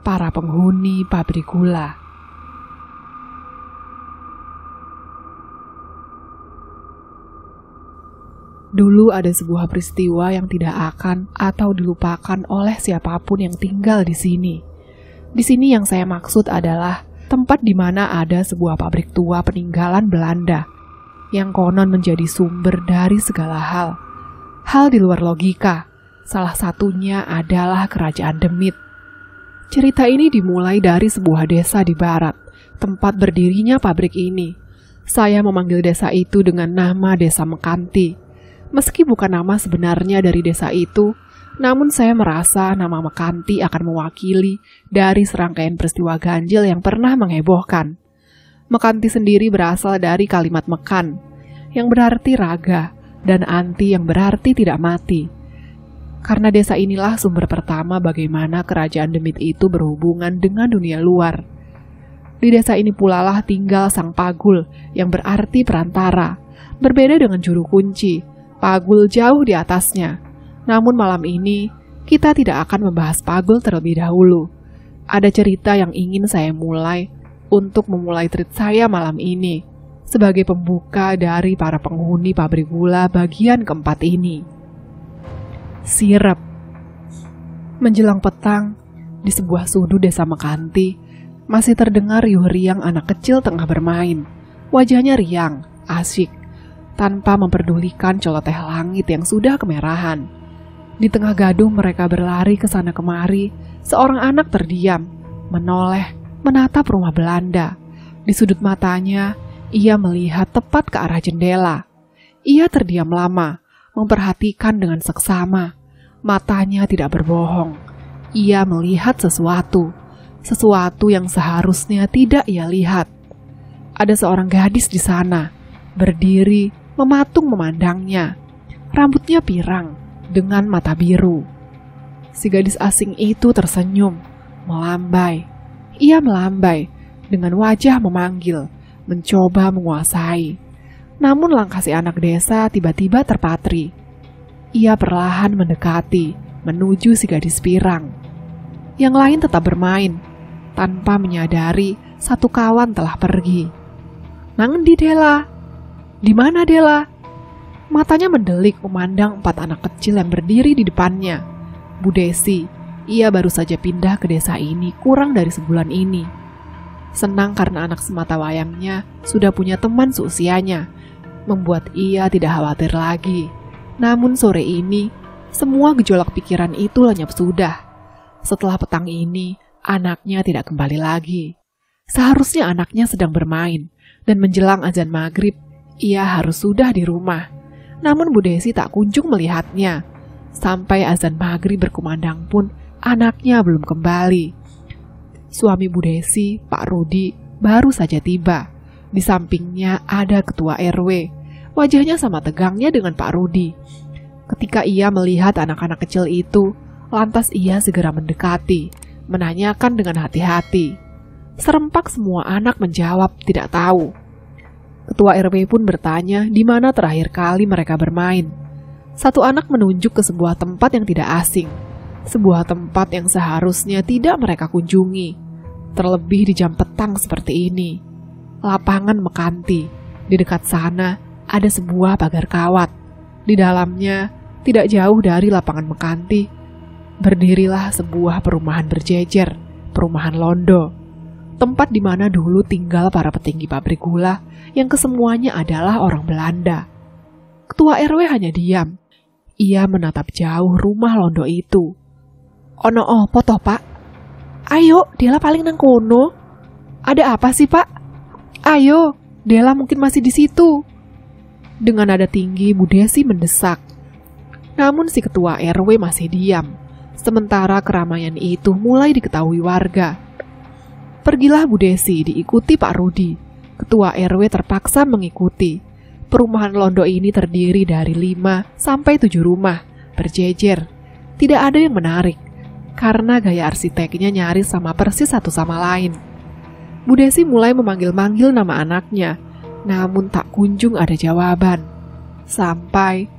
para penghuni pabrik gula. Dulu ada sebuah peristiwa yang tidak akan atau dilupakan oleh siapapun yang tinggal di sini. Di sini yang saya maksud adalah tempat di mana ada sebuah pabrik tua peninggalan Belanda yang konon menjadi sumber dari segala hal. Hal di luar logika, salah satunya adalah Kerajaan Demit. Cerita ini dimulai dari sebuah desa di barat, tempat berdirinya pabrik ini. Saya memanggil desa itu dengan nama Desa Mekanti. Meski bukan nama sebenarnya dari desa itu, namun saya merasa nama Mekanti akan mewakili dari serangkaian peristiwa ganjil yang pernah menghebohkan. Mekanti sendiri berasal dari kalimat mekan, yang berarti raga, dan anti yang berarti tidak mati. Karena desa inilah sumber pertama bagaimana Kerajaan Demit itu berhubungan dengan dunia luar. Di desa ini pula lah tinggal Sang Pagul, yang berarti perantara, berbeda dengan juru kunci. Pagul jauh di atasnya. Namun malam ini, kita tidak akan membahas Pagul terlebih dahulu. Ada cerita yang ingin saya mulai untuk memulai treat saya malam ini, sebagai pembuka dari para penghuni pabrik gula bagian keempat ini. Sirep. Menjelang petang, di sebuah sudut desa Mekanti, masih terdengar riuh-riang anak kecil tengah bermain. Wajahnya riang, asyik, tanpa memperdulikan celoteh langit yang sudah kemerahan. Di tengah gaduh mereka berlari ke sana kemari, seorang anak terdiam, menoleh, menatap rumah Belanda. Di sudut matanya, ia melihat tepat ke arah jendela. Ia terdiam lama, memperhatikan dengan seksama. Matanya tidak berbohong. Ia melihat sesuatu yang seharusnya tidak ia lihat. Ada seorang gadis di sana, berdiri, mematung memandangnya. Rambutnya pirang, dengan mata biru. Si gadis asing itu tersenyum, melambai. Ia melambai, dengan wajah memanggil, mencoba menguasai. Namun langkah si anak desa tiba-tiba terpatri. Ia perlahan mendekati, menuju si gadis pirang. Yang lain tetap bermain, tanpa menyadari satu kawan telah pergi. "Nang di Dela? Di mana Dela?" Matanya mendelik memandang 4 anak kecil yang berdiri di depannya. Bu Desi, ia baru saja pindah ke desa ini kurang dari sebulan ini. Senang karena anak semata wayangnya sudah punya teman seusianya, membuat ia tidak khawatir lagi. Namun sore ini, semua gejolak pikiran itu lenyap sudah. Setelah petang ini, anaknya tidak kembali lagi. Seharusnya anaknya sedang bermain, dan menjelang azan maghrib, ia harus sudah di rumah. Namun Bu Desi tak kunjung melihatnya. Sampai azan maghrib berkumandang pun, anaknya belum kembali. Suami Bu Desi, Pak Rudi, baru saja tiba. Di sampingnya ada ketua RW. Wajahnya sama tegangnya dengan Pak Rudi. Ketika ia melihat anak-anak kecil itu, lantas ia segera mendekati, menanyakan dengan hati-hati. Serempak semua anak menjawab tidak tahu. Ketua RW pun bertanya di mana terakhir kali mereka bermain. Satu anak menunjuk ke sebuah tempat yang tidak asing, sebuah tempat yang seharusnya tidak mereka kunjungi, terlebih di jam petang seperti ini. Lapangan Mekanti. Di dekat sana ada sebuah pagar kawat. Di dalamnya, tidak jauh dari lapangan Mekanti, berdirilah sebuah perumahan berjejer, perumahan Londo. Tempat di mana dulu tinggal para petinggi pabrik gula yang kesemuanya adalah orang Belanda. Ketua RW hanya diam. Ia menatap jauh rumah Londo itu. "Ono opo toh, Pak? Ayo, Dela paling nang kono. Ada apa sih, Pak? Ayo, Dela mungkin masih di situ." Dengan nada tinggi Bu Desi mendesak. Namun si ketua RW masih diam. Sementara keramaian itu mulai diketahui warga. Pergilah Bu Desi diikuti Pak Rudi. Ketua RW terpaksa mengikuti. Perumahan Londo ini terdiri dari 5 sampai 7 rumah, berjejer. Tidak ada yang menarik, karena gaya arsiteknya nyaris sama persis satu sama lain. Bu Desi mulai memanggil-manggil nama anaknya, namun tak kunjung ada jawaban. Sampai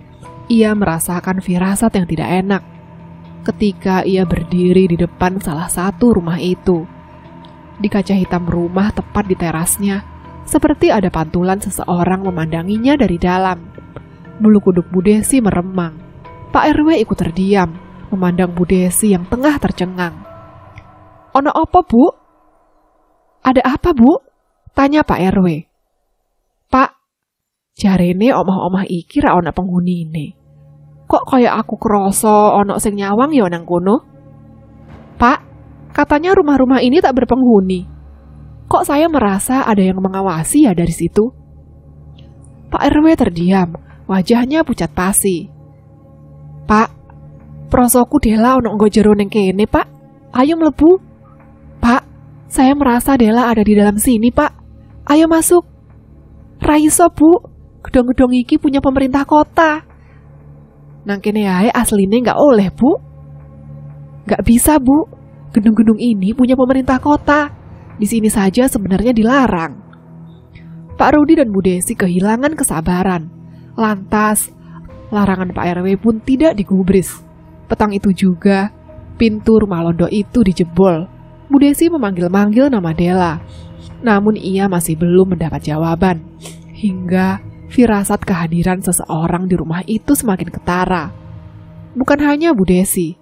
ia merasakan firasat yang tidak enak. ketika ia berdiri di depan salah satu rumah itu. Di kaca hitam rumah tepat di terasnya, seperti ada pantulan seseorang memandanginya dari dalam. Bulu kuduk Bu Desi meremang. Pak RW ikut terdiam, memandang Bu Desi yang tengah tercengang. "Ono apa, Bu?" "Ada apa, Bu?" tanya Pak RW. "Pak, jarene omah-omah iki ra ono penghunine. Kok kaya aku kroso ono sing nyawang ya nang kono?" "Pak, katanya rumah-rumah ini tak berpenghuni. Kok saya merasa ada yang mengawasi ya dari situ?" Pak RW terdiam, wajahnya pucat pasi. "Pak, prosoku Dela ono nggo jero ning kene, Pak. Ayo mlebu." "Pak, saya merasa Dela ada di dalam sini, Pak. Ayo masuk." "Raiso, Bu. Gedong-gedong iki punya pemerintah kota. Nang kene ae asline nggak oleh, Bu." "Nggak bisa, Bu. Gedung-gedung ini punya pemerintah kota. Di sini saja sebenarnya dilarang." Pak Rudi dan Bu Desi kehilangan kesabaran. Lantas, larangan Pak RW pun tidak digubris. Petang itu juga, pintu rumah Londo itu dijebol. Bu Desi memanggil-manggil nama Dela. Namun ia masih belum mendapat jawaban. Hingga firasat kehadiran seseorang di rumah itu semakin ketara. Bukan hanya Bu Desi,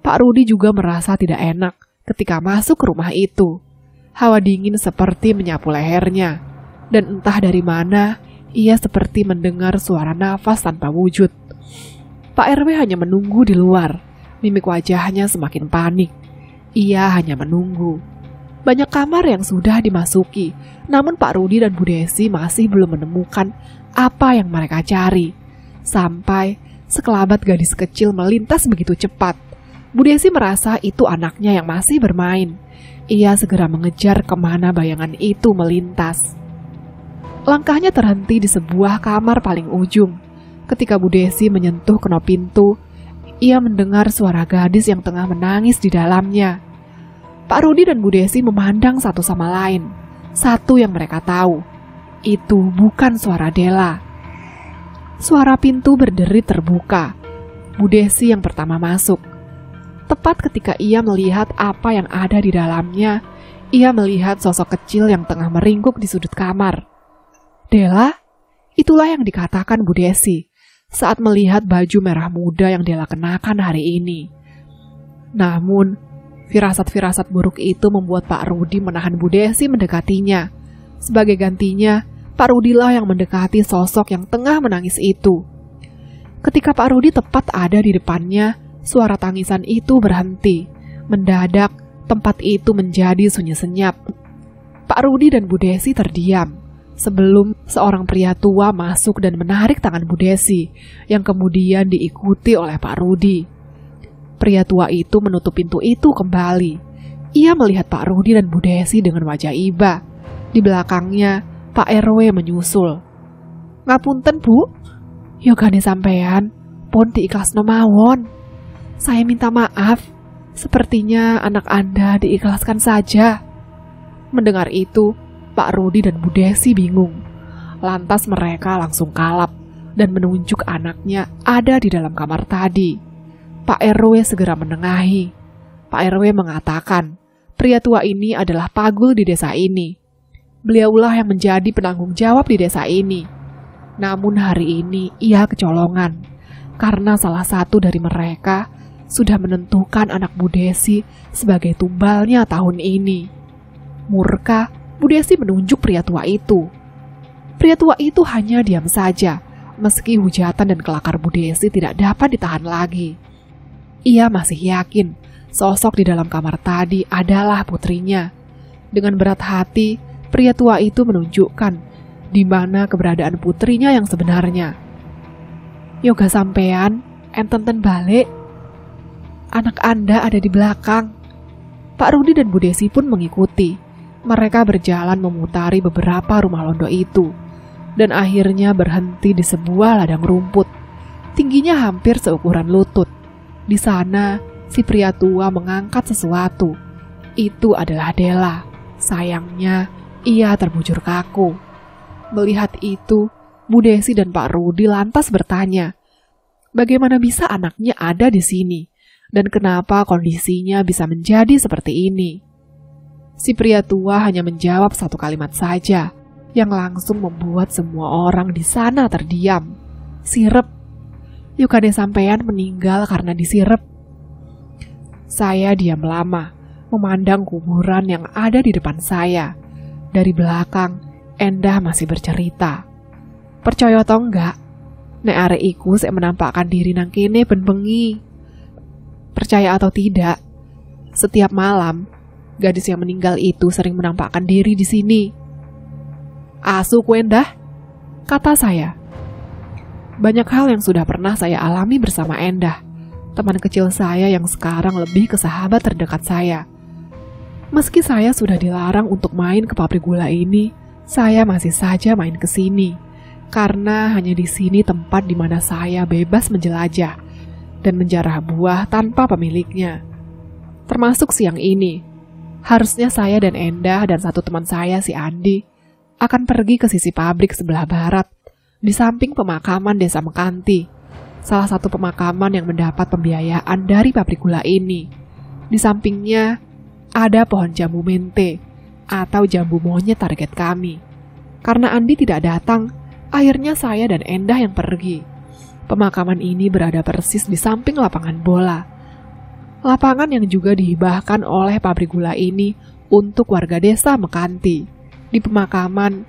Pak Rudi juga merasa tidak enak ketika masuk ke rumah itu. Hawa dingin seperti menyapu lehernya. Dan entah dari mana, ia seperti mendengar suara nafas tanpa wujud. Pak RW hanya menunggu di luar. Mimik wajahnya semakin panik. Ia hanya menunggu. Banyak kamar yang sudah dimasuki, namun Pak Rudi dan Bu Desi masih belum menemukan apa yang mereka cari. Sampai sekelabat gadis kecil melintas begitu cepat. Bu Desi merasa itu anaknya yang masih bermain. Ia segera mengejar kemana bayangan itu melintas. Langkahnya terhenti di sebuah kamar paling ujung. Ketika Bu Desi menyentuh kenop pintu, ia mendengar suara gadis yang tengah menangis di dalamnya. Pak Rudi dan Bu Desi memandang satu sama lain. Satu yang mereka tahu, itu bukan suara Dela. Suara pintu berderit terbuka. Bu Desi yang pertama masuk. Tepat ketika ia melihat apa yang ada di dalamnya, ia melihat sosok kecil yang tengah meringkuk di sudut kamar. Dela? Itulah yang dikatakan Bu Desi saat melihat baju merah muda yang Dela kenakan hari ini. Namun, firasat-firasat buruk itu membuat Pak Rudi menahan Bu Desi mendekatinya. Sebagai gantinya, Pak Rudilah yang mendekati sosok yang tengah menangis itu. Ketika Pak Rudi tepat ada di depannya, suara tangisan itu berhenti. Mendadak, tempat itu menjadi sunyi senyap. Pak Rudi dan Bu Desi terdiam. Sebelum seorang pria tua masuk dan menarik tangan Bu Desi, yang kemudian diikuti oleh Pak Rudi. Pria tua itu menutup pintu itu kembali. Ia melihat Pak Rudi dan Bu Desi dengan wajah iba. Di belakangnya, Pak RW menyusul. "Ngapunten, Bu. Yogane sampean, pun diikhlasno mawon. Saya minta maaf. Sepertinya anak Anda diikhlaskan saja." Mendengar itu, Pak Rudi dan Bu Desi bingung. Lantas mereka langsung kalap dan menunjuk anaknya ada di dalam kamar tadi. Pak RW segera menengahi. Pak RW mengatakan, pria tua ini adalah Pagul di desa ini. Beliaulah yang menjadi penanggung jawab di desa ini. Namun hari ini ia kecolongan, karena salah satu dari mereka sudah menentukan anak Bu Desi sebagai tumbalnya tahun ini. Murka, Bu Desi menunjuk pria tua itu. Pria tua itu hanya diam saja, meski hujatan dan kelakar Bu Desi tidak dapat ditahan lagi. Ia masih yakin sosok di dalam kamar tadi adalah putrinya. Dengan berat hati, pria tua itu menunjukkan di mana keberadaan putrinya yang sebenarnya. "Yoga sampean, enten balik. Anak Anda ada di belakang." Pak Rudi dan Bu Desi pun mengikuti. Mereka berjalan memutari beberapa rumah Londo itu, dan akhirnya berhenti di sebuah ladang rumput. Tingginya hampir seukuran lutut. Di sana, si pria tua mengangkat sesuatu. Itu adalah Dela. Sayangnya, ia terbujur kaku. Melihat itu, Bu Desi dan Pak Rudi lantas bertanya, bagaimana bisa anaknya ada di sini? dan kenapa kondisinya bisa menjadi seperti ini. Si pria tua hanya menjawab satu kalimat saja, yang langsung membuat semua orang di sana terdiam. Sirep. Yukade sampean meninggal karena disirep. Saya diam lama, memandang kuburan yang ada di depan saya. Dari belakang, Endah masih bercerita. Percaya atau enggak, nek arek iku sik menampakkan diri nang kene ben bengi. Percaya atau tidak, setiap malam gadis yang meninggal itu sering menampakkan diri di sini. Asu ku Endah, kata saya. Banyak hal yang sudah pernah saya alami bersama Endah, teman kecil saya yang sekarang lebih ke sahabat terdekat saya. Meski saya sudah dilarang untuk main ke pabrik gula ini, saya masih saja main ke sini. Karena hanya di sini tempat di mana saya bebas menjelajah dan menjarah buah tanpa pemiliknya. Termasuk siang ini, harusnya saya dan Endah dan satu teman saya si Andi akan pergi ke sisi pabrik sebelah barat, di samping pemakaman Desa Mekanti, salah satu pemakaman yang mendapat pembiayaan dari pabrik gula ini. Di sampingnya ada pohon jambu mente atau jambu monyet target kami. Karena Andi tidak datang, akhirnya saya dan Endah yang pergi. Pemakaman ini berada persis di samping lapangan bola. Lapangan yang juga dihibahkan oleh pabrik gula ini untuk warga desa Mekanti. Di pemakaman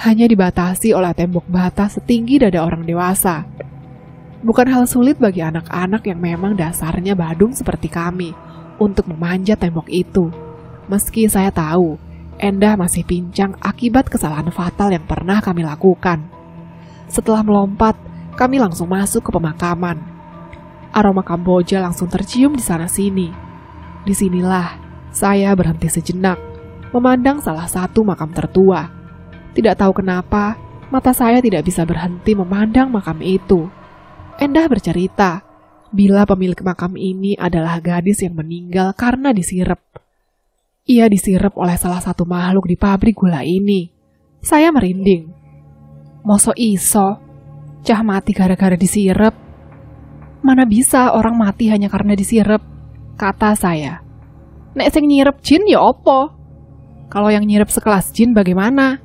hanya dibatasi oleh tembok bata setinggi dada orang dewasa. Bukan hal sulit bagi anak-anak yang memang dasarnya badung seperti kami untuk memanjat tembok itu. Meski saya tahu Endah masih pincang akibat kesalahan fatal yang pernah kami lakukan. Setelah melompat, kami langsung masuk ke pemakaman. Aroma Kamboja langsung tercium di sana-sini. Disinilah saya berhenti sejenak, memandang salah satu makam tertua. Tidak tahu kenapa, mata saya tidak bisa berhenti memandang makam itu. Endah bercerita, bila pemilik makam ini adalah gadis yang meninggal karena disirep. Ia disirep oleh salah satu makhluk di pabrik gula ini. Saya merinding. Moso iso, cah mati gara-gara disirep. Mana bisa orang mati hanya karena disirep, kata saya. Nek sing nyirep jin ya opo? Kalau yang nyirep sekelas jin bagaimana?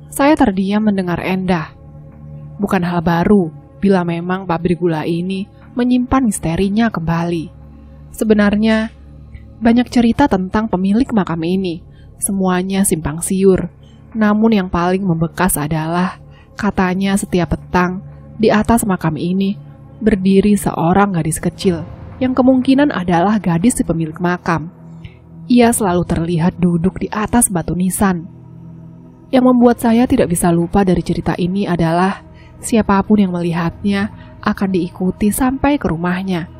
Saya terdiam mendengar Endah. Bukan hal baru bila memang pabrik gula ini menyimpan misterinya kembali. Sebenarnya, banyak cerita tentang pemilik makam ini. Semuanya simpang siur. Namun yang paling membekas adalah, katanya setiap petang, di atas makam ini, berdiri seorang gadis kecil, yang kemungkinan adalah gadis si pemilik makam. Ia selalu terlihat duduk di atas batu nisan. Yang membuat saya tidak bisa lupa dari cerita ini adalah siapapun yang melihatnya akan diikuti sampai ke rumahnya.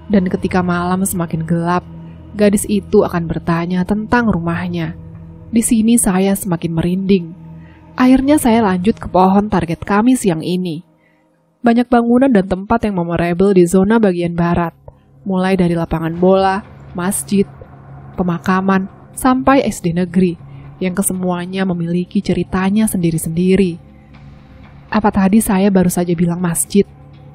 Dan ketika malam semakin gelap, gadis itu akan bertanya tentang rumahnya. Di sini saya semakin merinding. Akhirnya saya lanjut ke pohon target kami siang ini. Banyak bangunan dan tempat yang memorable di zona bagian barat, mulai dari lapangan bola, masjid, pemakaman, sampai SD negeri, yang kesemuanya memiliki ceritanya sendiri-sendiri. Apa tadi saya baru saja bilang masjid?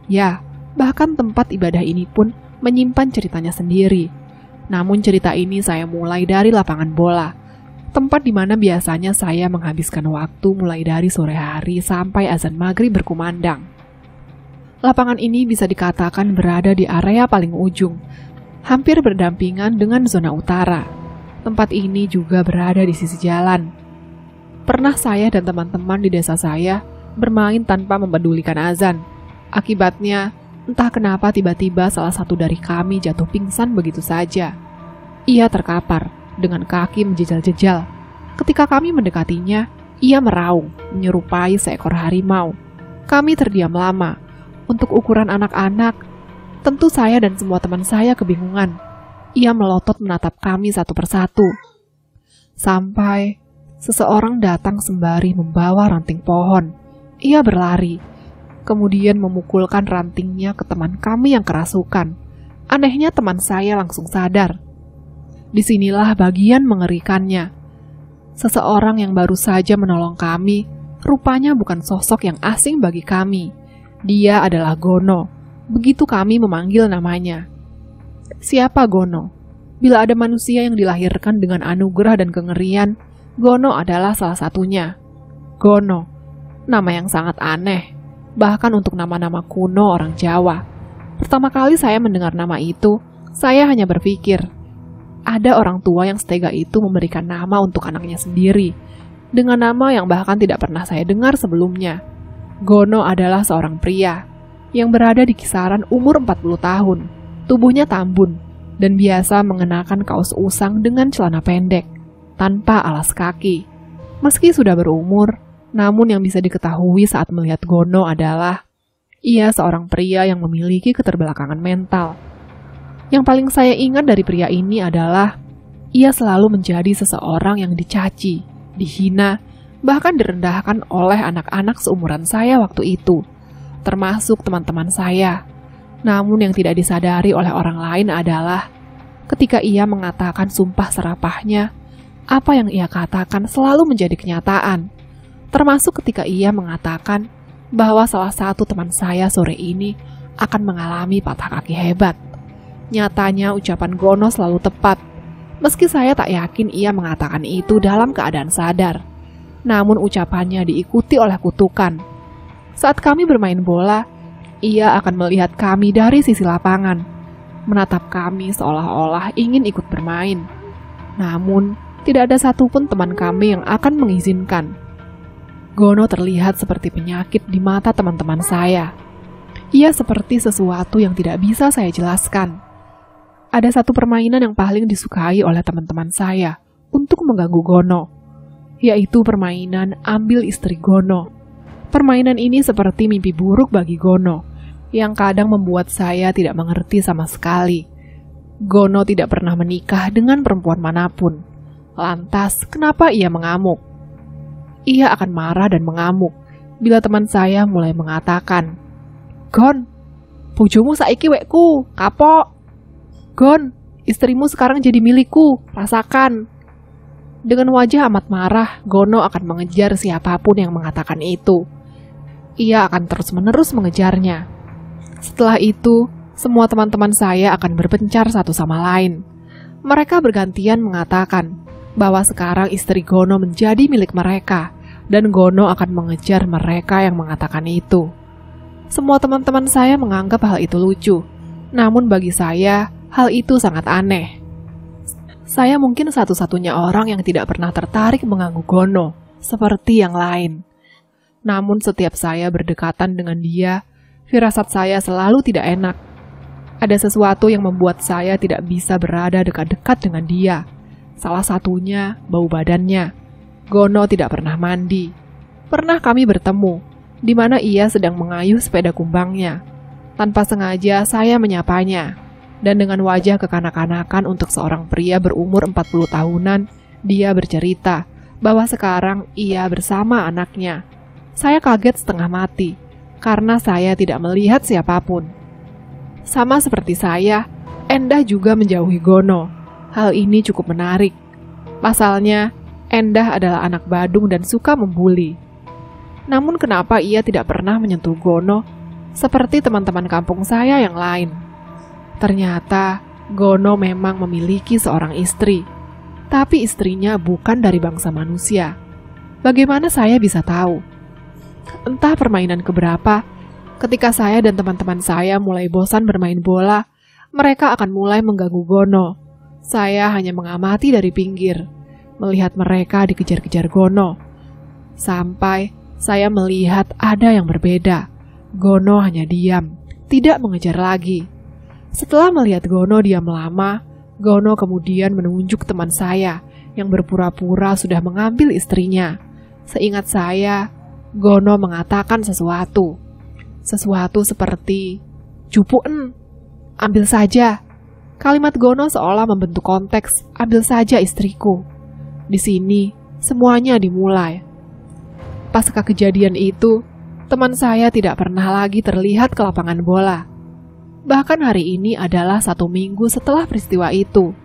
Ya, bahkan tempat ibadah ini pun menyimpan ceritanya sendiri. Namun cerita ini saya mulai dari lapangan bola, tempat di mana biasanya saya menghabiskan waktu mulai dari sore hari sampai azan maghrib berkumandang. Lapangan ini bisa dikatakan berada di area paling ujung, hampir berdampingan dengan zona utara. Tempat ini juga berada di sisi jalan. Pernah saya dan teman-teman di desa saya bermain tanpa mempedulikan azan. Akibatnya, entah kenapa tiba-tiba salah satu dari kami jatuh pingsan begitu saja. Ia terkapar dengan kaki menjejal-jejal. Ketika kami mendekatinya, ia meraung, menyerupai seekor harimau. Kami terdiam lama. Untuk ukuran anak-anak, tentu saya dan semua teman saya kebingungan. Ia melotot menatap kami satu persatu. Sampai seseorang datang sembari membawa ranting pohon. Ia berlari, kemudian memukulkan rantingnya ke teman kami yang kerasukan. Anehnya teman saya langsung sadar. Disinilah bagian mengerikannya. Seseorang yang baru saja menolong kami, rupanya bukan sosok yang asing bagi kami. Dia adalah Gono, begitu kami memanggil namanya. Siapa Gono? Bila ada manusia yang dilahirkan dengan anugerah dan kengerian, Gono adalah salah satunya. Gono, nama yang sangat aneh, bahkan untuk nama-nama kuno orang Jawa. Pertama kali saya mendengar nama itu, saya hanya berpikir, ada orang tua yang setega itu memberikan nama untuk anaknya sendiri, dengan nama yang bahkan tidak pernah saya dengar sebelumnya. Gono adalah seorang pria yang berada di kisaran umur 40 tahun, tubuhnya tambun, dan biasa mengenakan kaos usang dengan celana pendek, tanpa alas kaki. Meski sudah berumur, namun yang bisa diketahui saat melihat Gono adalah ia seorang pria yang memiliki keterbelakangan mental. Yang paling saya ingat dari pria ini adalah ia selalu menjadi seseorang yang dicaci, dihina, bahkan direndahkan oleh anak-anak seumuran saya waktu itu, termasuk teman-teman saya. Namun yang tidak disadari oleh orang lain adalah ketika ia mengatakan sumpah serapahnya, apa yang ia katakan selalu menjadi kenyataan. Termasuk ketika ia mengatakan bahwa salah satu teman saya sore ini akan mengalami patah kaki hebat. Nyatanya ucapan Gono selalu tepat, meski saya tak yakin ia mengatakan itu dalam keadaan sadar. Namun ucapannya diikuti oleh kutukan. Saat kami bermain bola, ia akan melihat kami dari sisi lapangan, menatap kami seolah-olah ingin ikut bermain. Namun, tidak ada satupun teman kami yang akan mengizinkan. Gono terlihat seperti penyakit di mata teman-teman saya. Ia seperti sesuatu yang tidak bisa saya jelaskan. Ada satu permainan yang paling disukai oleh teman-teman saya untuk mengganggu Gono, yaitu permainan ambil istri Gono. Permainan ini seperti mimpi buruk bagi Gono, yang kadang membuat saya tidak mengerti sama sekali. Gono tidak pernah menikah dengan perempuan manapun. Lantas, kenapa ia mengamuk? Ia akan marah dan mengamuk bila teman saya mulai mengatakan, "Gon, bojomu saiki wekku, kapok. Gon, istrimu sekarang jadi milikku, rasakan." Dengan wajah amat marah, Gono akan mengejar siapapun yang mengatakan itu. Ia akan terus-menerus mengejarnya. Setelah itu, semua teman-teman saya akan berpencar satu sama lain. Mereka bergantian mengatakan bahwa sekarang istri Gono menjadi milik mereka, dan Gono akan mengejar mereka yang mengatakan itu. Semua teman-teman saya menganggap hal itu lucu, namun bagi saya, hal itu sangat aneh. Saya mungkin satu-satunya orang yang tidak pernah tertarik mengganggu Gono, seperti yang lain. Namun setiap saya berdekatan dengan dia, firasat saya selalu tidak enak. Ada sesuatu yang membuat saya tidak bisa berada dekat-dekat dengan dia. Salah satunya bau badannya. Gono tidak pernah mandi. Pernah kami bertemu, di mana ia sedang mengayuh sepeda kumbangnya. Tanpa sengaja saya menyapanya, dan dengan wajah kekanak-kanakan untuk seorang pria berumur 40 tahunan, dia bercerita bahwa sekarang ia bersama anaknya. Saya kaget setengah mati, karena saya tidak melihat siapapun. Sama seperti saya, Endah juga menjauhi Gono. Hal ini cukup menarik. Pasalnya, Endah adalah anak Badung dan suka membuli. Namun kenapa ia tidak pernah menyentuh Gono seperti teman-teman kampung saya yang lain? Ternyata, Gono memang memiliki seorang istri, tapi istrinya bukan dari bangsa manusia. Bagaimana saya bisa tahu? Entah permainan keberapa, ketika saya dan teman-teman saya mulai bosan bermain bola, mereka akan mulai mengganggu Gono. Saya hanya mengamati dari pinggir, melihat mereka dikejar-kejar Gono. Sampai saya melihat ada yang berbeda. Gono hanya diam, tidak mengejar lagi. Setelah melihat Gono diam lama, Gono kemudian menunjuk teman saya yang berpura-pura sudah mengambil istrinya. Seingat saya, Gono mengatakan sesuatu seperti, "Jupuken, ambil saja." Kalimat Gono seolah membentuk konteks, "Ambil saja istriku." Di sini, semuanya dimulai. Pasca kejadian itu, teman saya tidak pernah lagi terlihat ke lapangan bola. Bahkan hari ini adalah 1 minggu setelah peristiwa itu.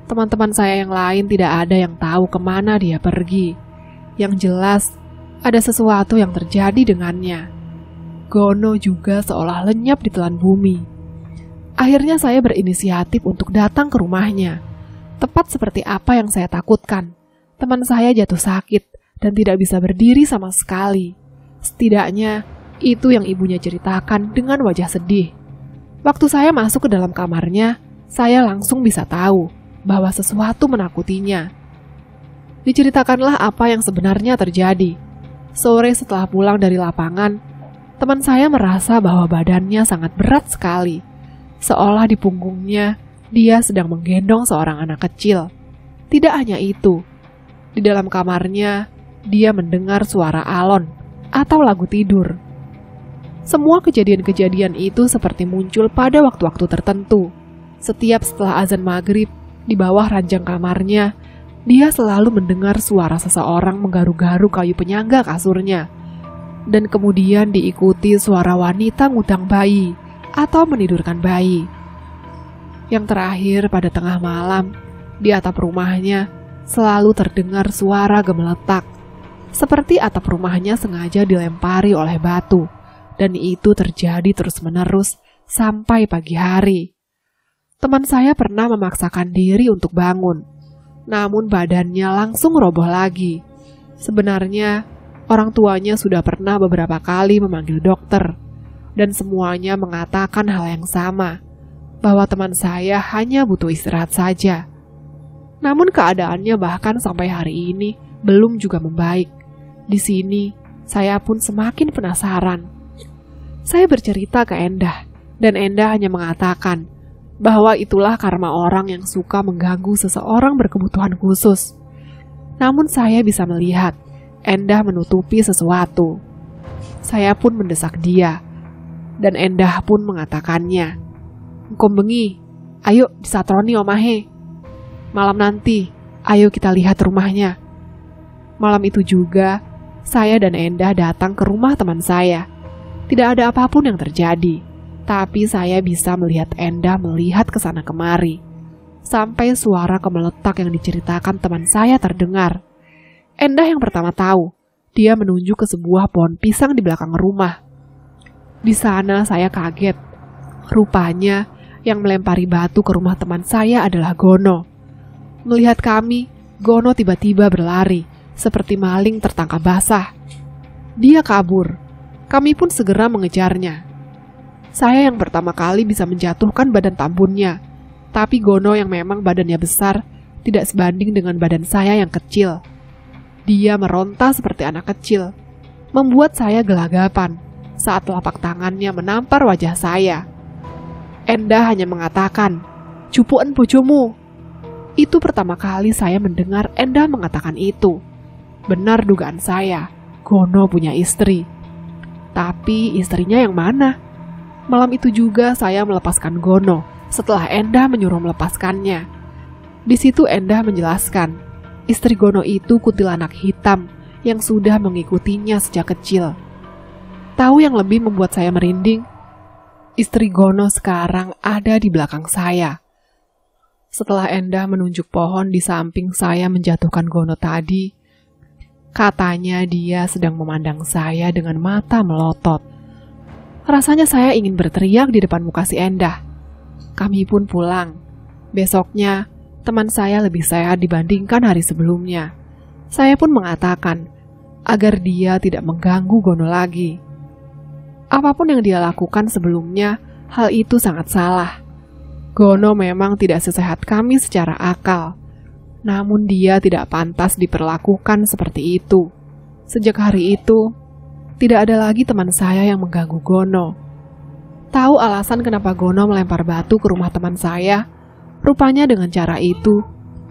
Teman-teman saya yang lain tidak ada yang tahu kemana dia pergi. Yang jelas, ada sesuatu yang terjadi dengannya. Gono juga seolah lenyap di telan bumi. Akhirnya saya berinisiatif untuk datang ke rumahnya. Tepat seperti apa yang saya takutkan. Teman saya jatuh sakit dan tidak bisa berdiri sama sekali. Setidaknya, itu yang ibunya ceritakan dengan wajah sedih. Waktu saya masuk ke dalam kamarnya, saya langsung bisa tahu bahwa sesuatu menakutinya. Diceritakanlah apa yang sebenarnya terjadi. Sore setelah pulang dari lapangan, teman saya merasa bahwa badannya sangat berat sekali. Seolah di punggungnya, dia sedang menggendong seorang anak kecil. Tidak hanya itu, di dalam kamarnya, dia mendengar suara alon atau lagu tidur. Semua kejadian-kejadian itu seperti muncul pada waktu-waktu tertentu. Setiap setelah azan maghrib, di bawah ranjang kamarnya, dia selalu mendengar suara seseorang menggaru-garu kayu penyangga kasurnya. Dan kemudian diikuti suara wanita ngutang bayi atau menidurkan bayi. Yang terakhir pada tengah malam, di atap rumahnya selalu terdengar suara gemeletak. Seperti atap rumahnya sengaja dilempari oleh batu. Dan itu terjadi terus-menerus sampai pagi hari. Teman saya pernah memaksakan diri untuk bangun, namun badannya langsung roboh lagi. Sebenarnya, orang tuanya sudah pernah beberapa kali memanggil dokter, dan semuanya mengatakan hal yang sama, bahwa teman saya hanya butuh istirahat saja. Namun keadaannya bahkan sampai hari ini belum juga membaik. Di sini, saya pun semakin penasaran. Saya bercerita ke Endah, dan Endah hanya mengatakan bahwa itulah karma orang yang suka mengganggu seseorang berkebutuhan khusus. Namun saya bisa melihat Endah menutupi sesuatu. Saya pun mendesak dia, dan Endah pun mengatakannya, "Engkom bengi, ayo disatroni omahe. Malam nanti, ayo kita lihat rumahnya." Malam itu juga, saya dan Endah datang ke rumah teman saya. Tidak ada apapun yang terjadi, tapi saya bisa melihat Endah melihat ke sana kemari. Sampai suara gemeletak yang diceritakan teman saya terdengar. Endah yang pertama tahu, dia menunjuk ke sebuah pohon pisang di belakang rumah. Di sana saya kaget. Rupanya yang melempari batu ke rumah teman saya adalah Gono. Melihat kami, Gono tiba-tiba berlari, seperti maling tertangkap basah. Dia kabur. Kami pun segera mengejarnya. Saya yang pertama kali bisa menjatuhkan badan tambunnya, tapi Gono yang memang badannya besar tidak sebanding dengan badan saya yang kecil. Dia meronta seperti anak kecil, membuat saya gelagapan saat telapak tangannya menampar wajah saya. Endah hanya mengatakan, "Cupuan bojomu." Itu pertama kali saya mendengar Endah mengatakan itu. Benar dugaan saya, Gono punya istri. Tapi istrinya yang mana? Malam itu juga saya melepaskan Gono setelah Endah menyuruh melepaskannya. Di situ Endah menjelaskan, istri Gono itu kuntilanak hitam yang sudah mengikutinya sejak kecil. Tahu yang lebih membuat saya merinding? Istri Gono sekarang ada di belakang saya. Setelah Endah menunjuk pohon di samping saya menjatuhkan Gono tadi, katanya dia sedang memandang saya dengan mata melotot. Rasanya saya ingin berteriak di depan muka si Endah. Kami pun pulang. Besoknya, teman saya lebih sehat dibandingkan hari sebelumnya. Saya pun mengatakan agar dia tidak mengganggu Gono lagi. Apapun yang dia lakukan sebelumnya, hal itu sangat salah. Gono memang tidak sesehat kami secara akal, namun dia tidak pantas diperlakukan seperti itu. Sejak hari itu, tidak ada lagi teman saya yang mengganggu Gono. Tahu alasan kenapa Gono melempar batu ke rumah teman saya? Rupanya dengan cara itu,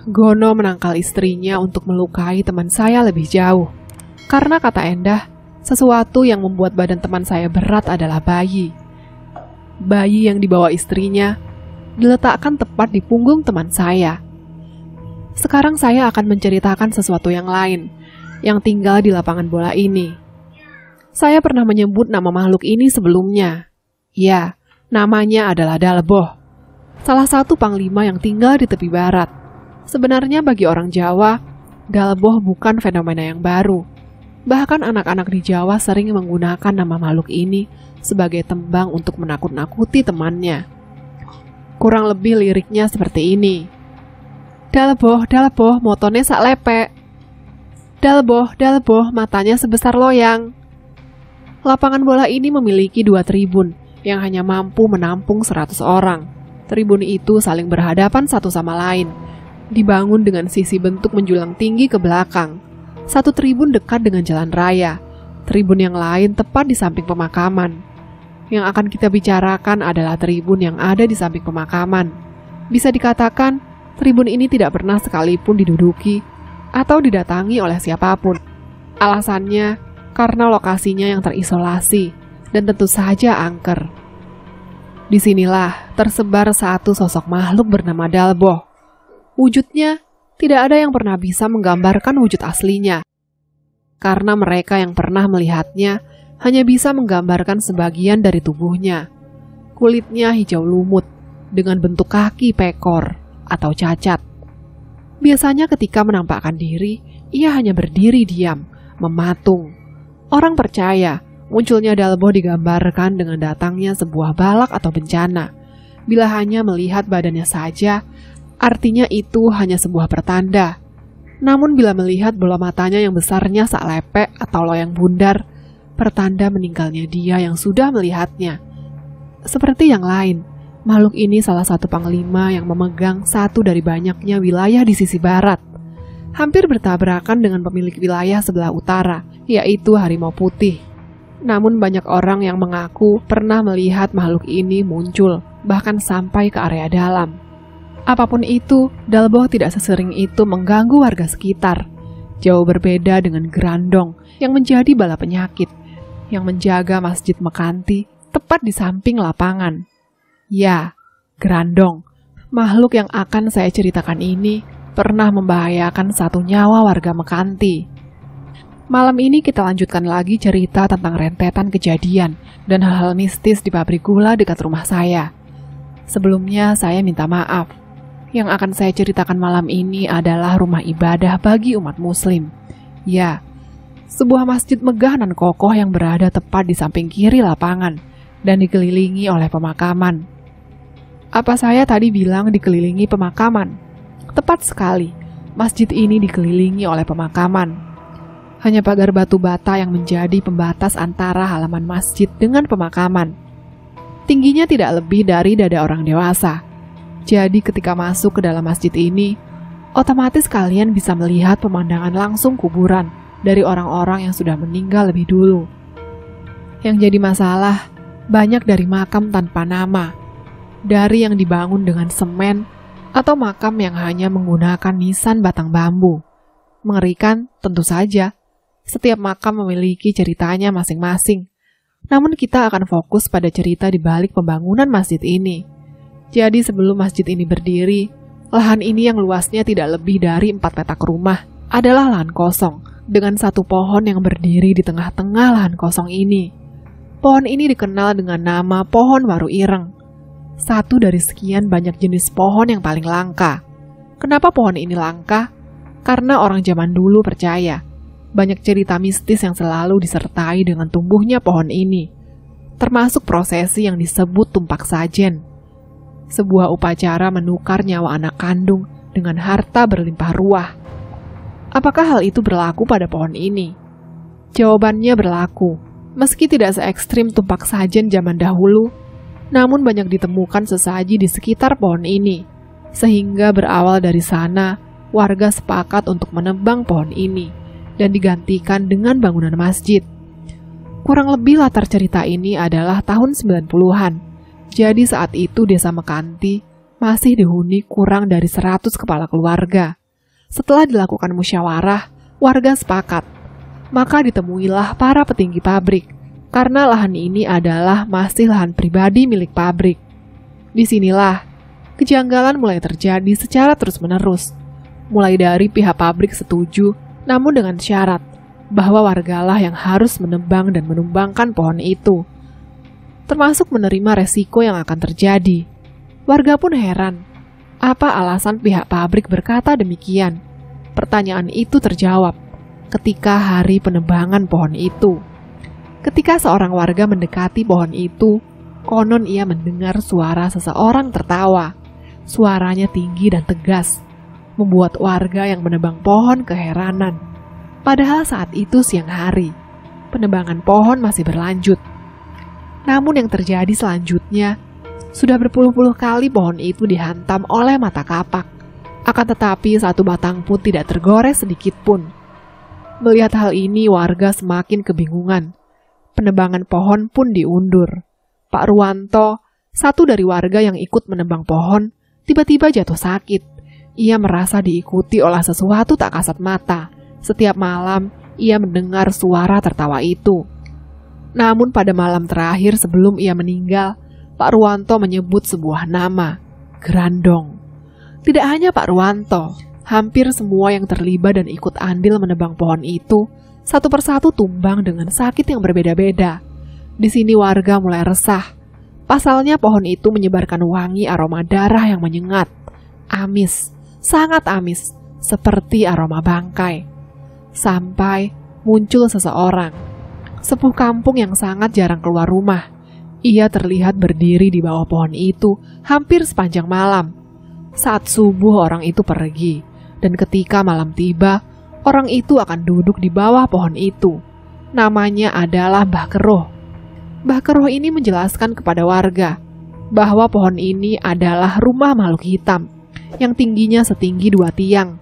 Gono menangkal istrinya untuk melukai teman saya lebih jauh. Karena kata Endah, sesuatu yang membuat badan teman saya berat adalah bayi. Bayi yang dibawa istrinya diletakkan tepat di punggung teman saya. Sekarang saya akan menceritakan sesuatu yang lain, yang tinggal di lapangan bola ini. Saya pernah menyebut nama makhluk ini sebelumnya. Ya, namanya adalah Dalboh, salah satu panglima yang tinggal di tepi barat. Sebenarnya bagi orang Jawa, Dalboh bukan fenomena yang baru. Bahkan anak-anak di Jawa sering menggunakan nama makhluk ini sebagai tembang untuk menakut-nakuti temannya. Kurang lebih liriknya seperti ini. Daleboh, motone sak lepek. Daleboh, matanya sebesar loyang. Lapangan bola ini memiliki 2 tribun yang hanya mampu menampung 100 orang. Tribun itu saling berhadapan satu sama lain, dibangun dengan sisi bentuk menjulang tinggi ke belakang. Satu tribun dekat dengan jalan raya, tribun yang lain tepat di samping pemakaman. Yang akan kita bicarakan adalah tribun yang ada di samping pemakaman. Bisa dikatakan, tribun ini tidak pernah sekalipun diduduki atau didatangi oleh siapapun. Alasannya, karena lokasinya yang terisolasi dan tentu saja angker. Disinilah tersebar satu sosok makhluk bernama Daleboh. Wujudnya tidak ada yang pernah bisa menggambarkan wujud aslinya, karena mereka yang pernah melihatnya hanya bisa menggambarkan sebagian dari tubuhnya. Kulitnya hijau lumut dengan bentuk kaki pekor atau cacat. Biasanya ketika menampakkan diri, ia hanya berdiri diam, mematung. Orang percaya munculnya Daleboh digambarkan dengan datangnya sebuah balak atau bencana. Bila hanya melihat badannya saja, artinya itu hanya sebuah pertanda. Namun bila melihat bola matanya yang besarnya sak lepek atau loyang bundar, pertanda meninggalnya dia yang sudah melihatnya. Seperti yang lain, makhluk ini salah satu panglima yang memegang satu dari banyaknya wilayah di sisi barat. Hampir bertabrakan dengan pemilik wilayah sebelah utara, yaitu Harimau Putih. Namun banyak orang yang mengaku pernah melihat makhluk ini muncul, bahkan sampai ke area dalam. Apapun itu, Daleboh tidak sesering itu mengganggu warga sekitar. Jauh berbeda dengan Grandong yang menjadi bala penyakit, yang menjaga Masjid Mekanti tepat di samping lapangan. Ya, Grandong, makhluk yang akan saya ceritakan ini pernah membahayakan satu nyawa warga Mekanti. Malam ini kita lanjutkan lagi cerita tentang rentetan kejadian dan hal-hal mistis di pabrik gula dekat rumah saya. Sebelumnya saya minta maaf. Yang akan saya ceritakan malam ini adalah rumah ibadah bagi umat muslim. Ya, sebuah masjid megah dan kokoh yang berada tepat di samping kiri lapangan dan dikelilingi oleh pemakaman. Apa saya tadi bilang dikelilingi pemakaman? Tepat sekali, masjid ini dikelilingi oleh pemakaman. Hanya pagar batu bata yang menjadi pembatas antara halaman masjid dengan pemakaman. Tingginya tidak lebih dari dada orang dewasa. Jadi ketika masuk ke dalam masjid ini, otomatis kalian bisa melihat pemandangan langsung kuburan dari orang-orang yang sudah meninggal lebih dulu. Yang jadi masalah, banyak dari makam tanpa nama, dari yang dibangun dengan semen, atau makam yang hanya menggunakan nisan batang bambu. Mengerikan, tentu saja. Setiap makam memiliki ceritanya masing-masing. Namun kita akan fokus pada cerita di balik pembangunan masjid ini. Jadi sebelum masjid ini berdiri, lahan ini yang luasnya tidak lebih dari 4 petak rumah adalah lahan kosong, dengan satu pohon yang berdiri di tengah-tengah lahan kosong ini. Pohon ini dikenal dengan nama pohon waru ireng. Satu dari sekian banyak jenis pohon yang paling langka. Kenapa pohon ini langka? Karena orang zaman dulu percaya banyak cerita mistis yang selalu disertai dengan tumbuhnya pohon ini, termasuk prosesi yang disebut tumpak sajen. Sebuah upacara menukar nyawa anak kandung dengan harta berlimpah ruah. Apakah hal itu berlaku pada pohon ini? Jawabannya berlaku. Meski tidak se-ekstrim tumpak sajen zaman dahulu, namun banyak ditemukan sesaji di sekitar pohon ini. Sehingga berawal dari sana, warga sepakat untuk menebang pohon ini dan digantikan dengan bangunan masjid. Kurang lebih latar cerita ini adalah tahun 90-an. Jadi saat itu desa Mekanti masih dihuni kurang dari 100 kepala keluarga. Setelah dilakukan musyawarah, warga sepakat. Maka ditemuilah para petinggi pabrik, karena lahan ini adalah masih lahan pribadi milik pabrik. Disinilah kejanggalan mulai terjadi secara terus-menerus. Mulai dari pihak pabrik setuju, namun dengan syarat bahwa wargalah yang harus menebang dan menumbangkan pohon itu, termasuk menerima resiko yang akan terjadi. Warga pun heran, apa alasan pihak pabrik berkata demikian? Pertanyaan itu terjawab ketika hari penebangan pohon itu. Ketika seorang warga mendekati pohon itu, Konon ia mendengar suara seseorang tertawa. Suaranya tinggi dan tegas, membuat warga yang menebang pohon keheranan. Padahal saat itu siang hari, penebangan pohon masih berlanjut. Namun yang terjadi selanjutnya, sudah berpuluh-puluh kali pohon itu dihantam oleh mata kapak. Akan tetapi satu batang pun tidak tergores sedikit pun. Melihat hal ini, warga semakin kebingungan. Penebangan pohon pun diundur. Pak Ruwanto, satu dari warga yang ikut menebang pohon, tiba-tiba jatuh sakit. Ia merasa diikuti oleh sesuatu tak kasat mata. Setiap malam, ia mendengar suara tertawa itu. Namun pada malam terakhir sebelum ia meninggal, Pak Ruwanto menyebut sebuah nama, Grandong. Tidak hanya Pak Ruwanto, hampir semua yang terlibat dan ikut andil menebang pohon itu, satu persatu tumbang dengan sakit yang berbeda-beda. Di sini warga mulai resah. Pasalnya pohon itu menyebarkan wangi aroma darah yang menyengat. Amis, sangat amis, seperti aroma bangkai. Sampai muncul seseorang, sepuh kampung yang sangat jarang keluar rumah. Ia terlihat berdiri di bawah pohon itu hampir sepanjang malam. Saat subuh orang itu pergi, dan ketika malam tiba, orang itu akan duduk di bawah pohon itu. Namanya adalah Mbah Keroh. Mbah Keroh ini menjelaskan kepada warga bahwa pohon ini adalah rumah makhluk hitam yang tingginya setinggi 2 tiang.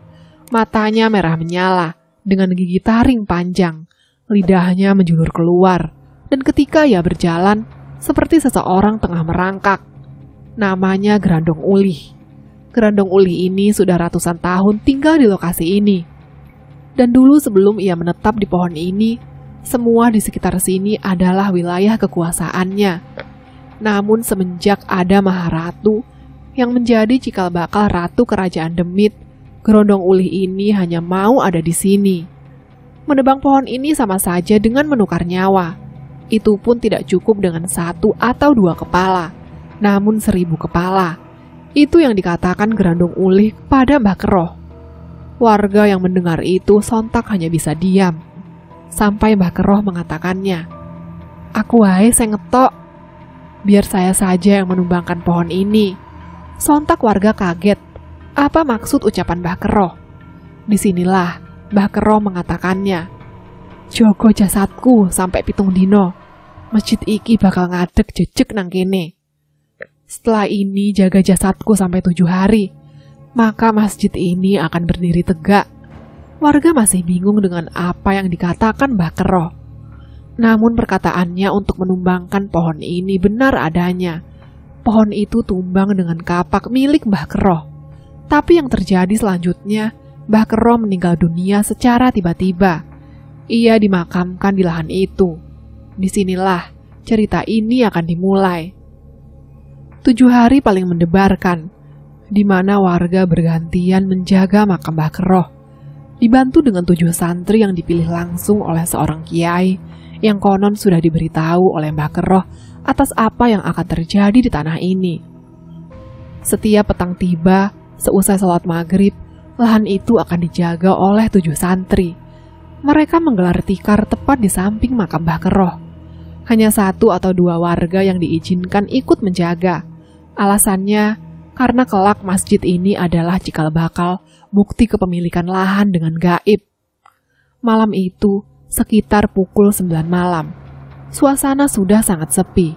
Matanya merah menyala dengan gigi taring panjang, lidahnya menjulur keluar, dan ketika ia berjalan seperti seseorang tengah merangkak. Namanya Grandong Ulih. Grandong Ulih ini sudah ratusan tahun tinggal di lokasi ini. Dan dulu sebelum ia menetap di pohon ini, semua di sekitar sini adalah wilayah kekuasaannya. Namun semenjak ada Maharatu yang menjadi cikal bakal ratu kerajaan Demit, Grandong Ulih ini hanya mau ada di sini. Menebang pohon ini sama saja dengan menukar nyawa. Itu pun tidak cukup dengan 1 atau 2 kepala, namun 1000 kepala. Itu yang dikatakan Grandong Ulih pada Mbah Keroh. Warga yang mendengar itu sontak hanya bisa diam. Sampai Mbah Keroh mengatakannya, "Aku wae sing ngetok. Biar saya saja yang menumbangkan pohon ini." Sontak warga kaget. Apa maksud ucapan Mbah Keroh? Disinilah Mbah Keroh mengatakannya, "Jogo jasadku sampai 7 dino. Masjid iki bakal ngadeg jejeg nang kene. Setelah ini jaga jasadku sampai 7 hari, maka masjid ini akan berdiri tegak." Warga masih bingung dengan apa yang dikatakan Mbah Keroh. Namun perkataannya untuk menumbangkan pohon ini benar adanya. Pohon itu tumbang dengan kapak milik Mbah Keroh. Tapi yang terjadi selanjutnya, Mbah Keroh meninggal dunia secara tiba-tiba. Ia dimakamkan di lahan itu. Disinilah cerita ini akan dimulai. 7 hari paling mendebarkan, di mana warga bergantian menjaga makam Mbah Keroh, dibantu dengan 7 santri yang dipilih langsung oleh seorang kiai yang konon sudah diberitahu oleh Mbah Keroh atas apa yang akan terjadi di tanah ini. Setiap petang tiba, seusai sholat maghrib, lahan itu akan dijaga oleh 7 santri. Mereka menggelar tikar tepat di samping makam Mbah Keroh. Hanya 1 atau 2 warga yang diizinkan ikut menjaga. Alasannya, karena kelak masjid ini adalah cikal bakal bukti kepemilikan lahan dengan gaib. Malam itu, sekitar pukul 9 malam, suasana sudah sangat sepi.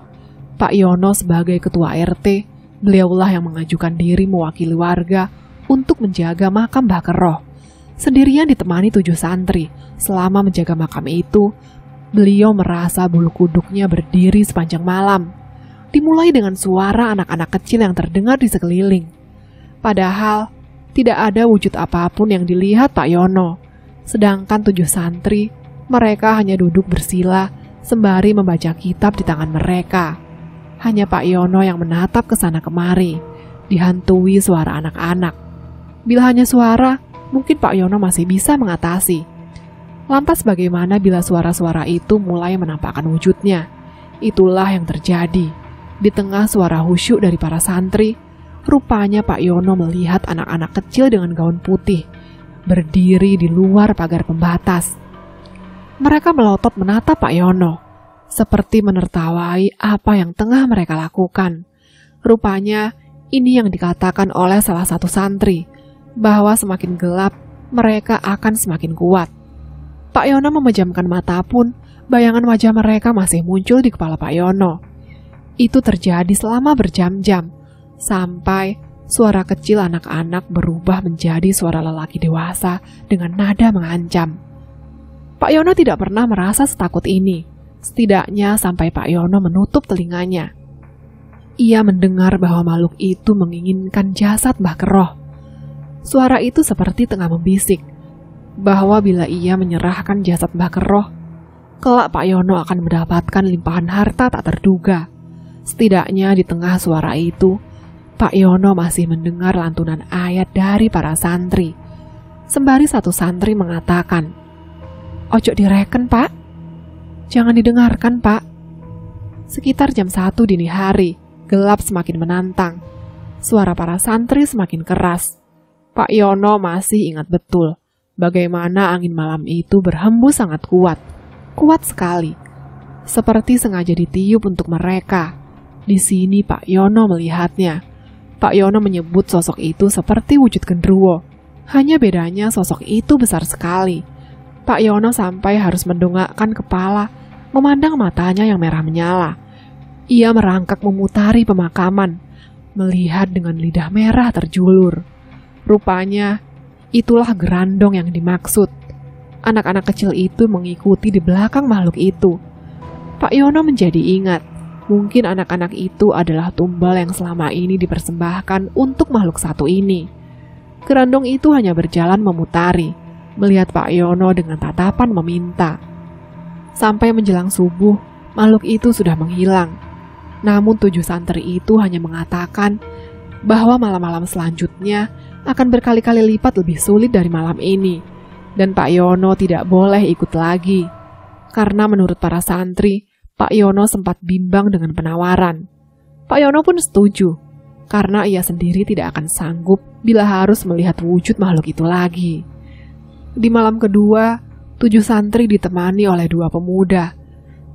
Pak Yono sebagai ketua RT, beliaulah yang mengajukan diri mewakili warga untuk menjaga makam Mbah Keroh. Sendirian ditemani 7 santri. Selama menjaga makam itu, beliau merasa bulu kuduknya berdiri sepanjang malam. Dimulai dengan suara anak-anak kecil yang terdengar di sekeliling. Padahal, tidak ada wujud apapun yang dilihat Pak Yono. Sedangkan 7 santri, mereka hanya duduk bersila sembari membaca kitab di tangan mereka. Hanya Pak Yono yang menatap ke sana kemari, dihantui suara anak-anak. Bila hanya suara, mungkin Pak Yono masih bisa mengatasi. Lantas bagaimana bila suara-suara itu mulai menampakkan wujudnya? Itulah yang terjadi. Di tengah suara khusyuk dari para santri, rupanya Pak Yono melihat anak-anak kecil dengan gaun putih berdiri di luar pagar pembatas. Mereka melotot menatap Pak Yono. seperti menertawai apa yang tengah mereka lakukan. Rupanya, ini yang dikatakan oleh salah satu santri, bahwa semakin gelap, mereka akan semakin kuat. Pak Yono memejamkan mata pun, bayangan wajah mereka masih muncul di kepala Pak Yono. Itu terjadi selama berjam-jam, sampai suara kecil anak-anak berubah menjadi suara lelaki dewasa dengan nada mengancam. Pak Yono tidak pernah merasa setakut ini, setidaknya sampai Pak Yono menutup telinganya. Ia mendengar bahwa makhluk itu menginginkan jasad Mbah Keroh. Suara itu seperti tengah membisik, bahwa bila ia menyerahkan jasad Mbah Keroh, kelak Pak Yono akan mendapatkan limpahan harta tak terduga. Setidaknya di tengah suara itu, Pak Yono masih mendengar lantunan ayat dari para santri. Sembari satu santri mengatakan, "Ojo direken, Pak. Jangan didengarkan, Pak." Sekitar jam 1 dini hari, gelap semakin menantang. Suara para santri semakin keras. Pak Yono masih ingat betul bagaimana angin malam itu berhembus sangat kuat. Kuat sekali. Seperti sengaja ditiup untuk mereka. Di sini Pak Yono melihatnya. Pak Yono menyebut sosok itu seperti wujud genderuwo. Hanya bedanya sosok itu besar sekali. Pak Yono sampai harus mendongakkan kepala, memandang matanya yang merah menyala. Ia merangkak memutari pemakaman, melihat dengan lidah merah terjulur. Rupanya, itulah gerandong yang dimaksud. Anak-anak kecil itu mengikuti di belakang makhluk itu. Pak Yono menjadi ingat, mungkin anak-anak itu adalah tumbal yang selama ini dipersembahkan untuk makhluk satu ini. Gerandong itu hanya berjalan memutari, melihat Pak Yono dengan tatapan meminta. Sampai menjelang subuh, makhluk itu sudah menghilang. Namun 7 santri itu hanya mengatakan bahwa malam-malam selanjutnya akan berkali-kali lipat lebih sulit dari malam ini. Dan Pak Yono tidak boleh ikut lagi. Karena menurut para santri, Pak Yono sempat bimbang dengan penawaran. Pak Yono pun setuju, karena ia sendiri tidak akan sanggup bila harus melihat wujud makhluk itu lagi. Di malam kedua, 7 santri ditemani oleh 2 pemuda.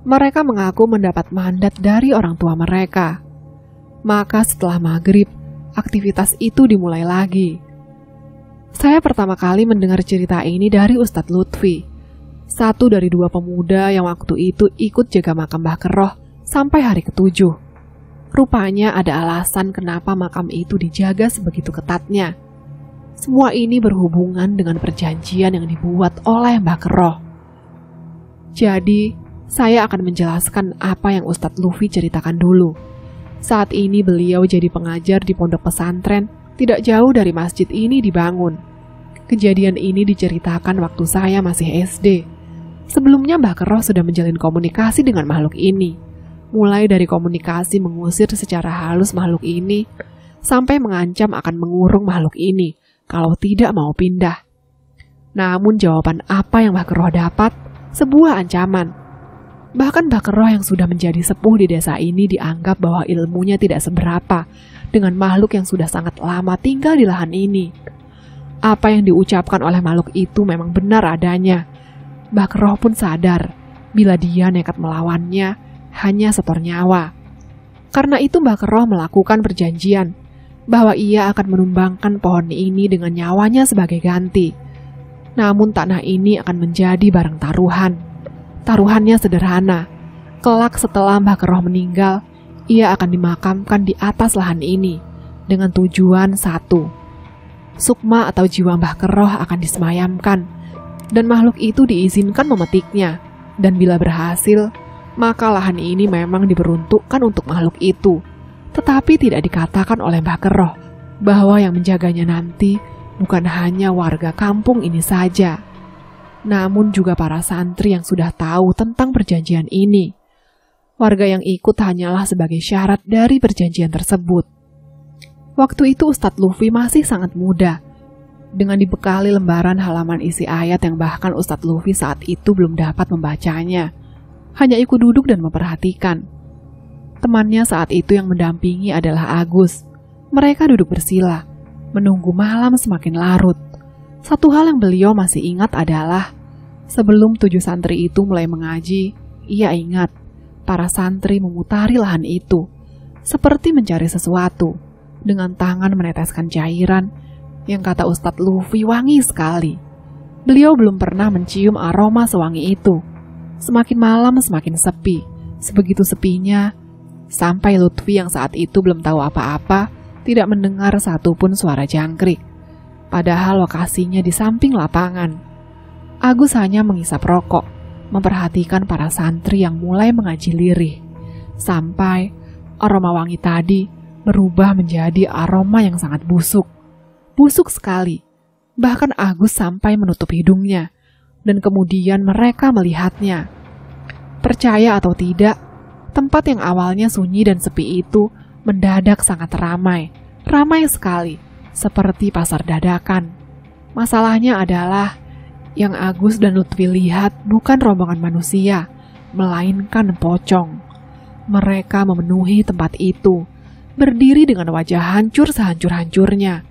Mereka mengaku mendapat mandat dari orang tua mereka. Maka setelah maghrib, aktivitas itu dimulai lagi. Saya pertama kali mendengar cerita ini dari Ustadz Lutfi, satu dari 2 pemuda yang waktu itu ikut jaga makam Mbah Keroh sampai hari ke-7. Rupanya ada alasan kenapa makam itu dijaga sebegitu ketatnya. Semua ini berhubungan dengan perjanjian yang dibuat oleh Mbah Keroh. Jadi, saya akan menjelaskan apa yang Ustadz Lutfi ceritakan dulu. Saat ini beliau jadi pengajar di pondok pesantren tidak jauh dari masjid ini dibangun. Kejadian ini diceritakan waktu saya masih SD. Sebelumnya Mbah Keroh sudah menjalin komunikasi dengan makhluk ini. Mulai dari komunikasi mengusir secara halus makhluk ini, sampai mengancam akan mengurung makhluk ini kalau tidak mau pindah. Namun jawaban apa yang Mbah Keroh dapat? Sebuah ancaman. Bahkan Mbah Keroh yang sudah menjadi sepuh di desa ini dianggap bahwa ilmunya tidak seberapa dengan makhluk yang sudah sangat lama tinggal di lahan ini. Apa yang diucapkan oleh makhluk itu memang benar adanya. Mbah Keroh pun sadar bila dia nekat melawannya hanya setor nyawa. Karena itu Mbah Keroh melakukan perjanjian bahwa ia akan menumbangkan pohon ini dengan nyawanya sebagai ganti. Namun tanah ini akan menjadi barang taruhan. Taruhannya sederhana. Kelak setelah Mbah Keroh meninggal, ia akan dimakamkan di atas lahan ini dengan tujuan satu. Sukma atau jiwa Mbah Keroh akan disemayamkan dan makhluk itu diizinkan memetiknya. Dan bila berhasil, maka lahan ini memang diperuntukkan untuk makhluk itu. Tetapi tidak dikatakan oleh Mbah Keroh bahwa yang menjaganya nanti bukan hanya warga kampung ini saja, namun juga para santri yang sudah tahu tentang perjanjian ini. Warga yang ikut hanyalah sebagai syarat dari perjanjian tersebut. Waktu itu Ustadz Lutfi masih sangat muda. Dengan dibekali lembaran halaman isi ayat yang bahkan Ustadz Lutfi saat itu belum dapat membacanya, hanya ikut duduk dan memperhatikan. Temannya saat itu yang mendampingi adalah Agus. Mereka duduk bersila, menunggu malam semakin larut. Satu hal yang beliau masih ingat adalah sebelum 7 santri itu mulai mengaji, ia ingat Para santri memutari lahan itu, seperti mencari sesuatu, dengan tangan meneteskan cairan yang kata Ustadz Lutfi wangi sekali. Beliau belum pernah mencium aroma sewangi itu. Semakin malam semakin sepi, sebegitu sepinya, sampai Lutfi yang saat itu belum tahu apa-apa, tidak mendengar satupun suara jangkrik. Padahal lokasinya di samping lapangan. Agus hanya mengisap rokok, memperhatikan para santri yang mulai mengaji lirih, sampai aroma wangi tadi berubah menjadi aroma yang sangat busuk. Busuk sekali, bahkan Agus sampai menutup hidungnya, dan kemudian mereka melihatnya. Percaya atau tidak, tempat yang awalnya sunyi dan sepi itu mendadak sangat ramai, ramai sekali, seperti pasar dadakan. Masalahnya adalah, yang Agus dan Lutfi lihat bukan rombongan manusia, melainkan pocong. Mereka memenuhi tempat itu, berdiri dengan wajah hancur sehancur-hancurnya.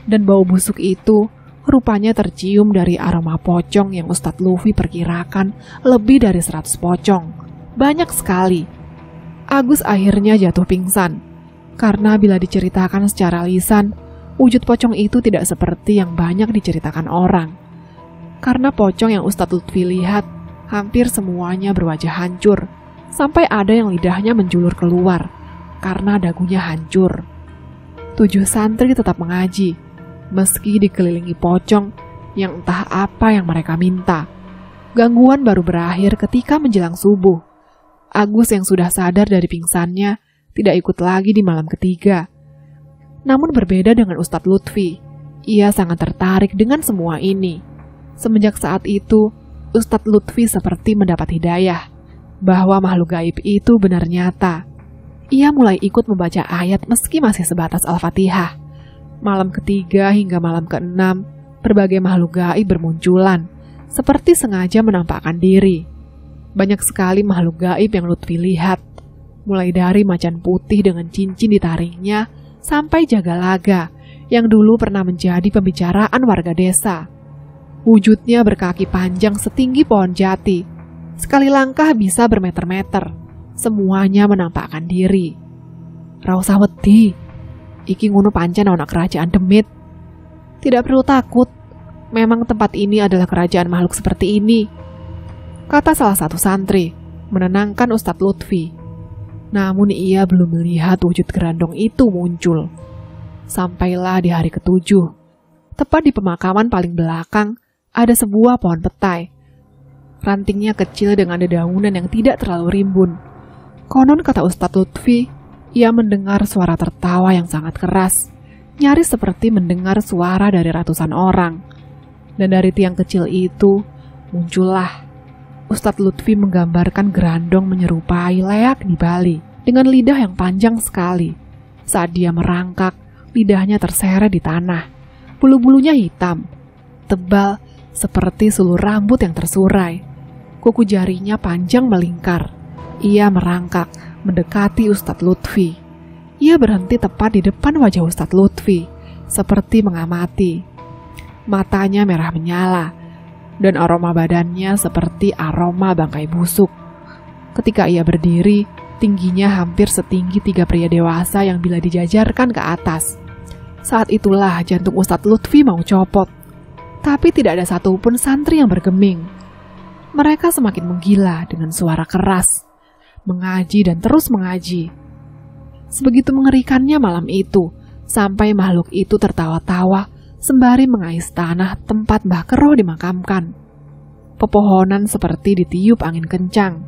Dan bau busuk itu rupanya tercium dari aroma pocong yang Ustadz Lutfi perkirakan lebih dari 100 pocong. Banyak sekali. Agus akhirnya jatuh pingsan, karena bila diceritakan secara lisan, wujud pocong itu tidak seperti yang banyak diceritakan orang. Karena pocong yang Ustadz Lutfi lihat, hampir semuanya berwajah hancur, sampai ada yang lidahnya menjulur keluar, karena dagunya hancur. 7 santri tetap mengaji, meski dikelilingi pocong yang entah apa yang mereka minta. Gangguan baru berakhir ketika menjelang subuh. Agus yang sudah sadar dari pingsannya, tidak ikut lagi di malam ketiga. Namun berbeda dengan Ustadz Lutfi, ia sangat tertarik dengan semua ini. Semenjak saat itu, Ustadz Lutfi seperti mendapat hidayah bahwa makhluk gaib itu benar nyata. Ia mulai ikut membaca ayat meski masih sebatas Al-Fatihah. Malam ketiga hingga malam ke-6, berbagai makhluk gaib bermunculan, seperti sengaja menampakkan diri. Banyak sekali makhluk gaib yang Lutfi lihat, mulai dari macan putih dengan cincin di taringnya, sampai Jagalaga, yang dulu pernah menjadi pembicaraan warga desa. Wujudnya berkaki panjang setinggi pohon jati. Sekali langkah bisa bermeter-meter. Semuanya menampakkan diri. Ra usah wedi, iki ngono pancen ana kerajaan demit. Tidak perlu takut, memang tempat ini adalah kerajaan makhluk seperti ini, kata salah satu santri, menenangkan Ustadz Lutfi. Namun ia belum melihat wujud gerandong itu muncul. Sampailah di hari ke-7, tepat di pemakaman paling belakang, ada sebuah pohon petai. Rantingnya kecil dengan dedaunan yang tidak terlalu rimbun. Konon kata Ustadz Lutfi, ia mendengar suara tertawa yang sangat keras, nyaris seperti mendengar suara dari ratusan orang. Dan dari tiang kecil itu, muncullah. Ustadz Lutfi menggambarkan gerandong menyerupai leak di Bali, dengan lidah yang panjang sekali. Saat dia merangkak, lidahnya terseret di tanah. Bulu-bulunya hitam, tebal, seperti sulur rambut yang tersurai. Kuku jarinya panjang melingkar. Ia merangkak, mendekati Ustadz Lutfi. Ia berhenti tepat di depan wajah Ustadz Lutfi, seperti mengamati. Matanya merah menyala, dan aroma badannya seperti aroma bangkai busuk. Ketika ia berdiri, tingginya hampir setinggi 3 pria dewasa yang bila dijajarkan ke atas. Saat itulah jantung Ustadz Lutfi mau copot. Tapi tidak ada satupun santri yang bergeming. Mereka semakin menggila dengan suara keras, mengaji dan terus mengaji. Sebegitu mengerikannya malam itu, sampai makhluk itu tertawa-tawa sembari mengais tanah tempat Mbah Kero dimakamkan. Pepohonan seperti ditiup angin kencang.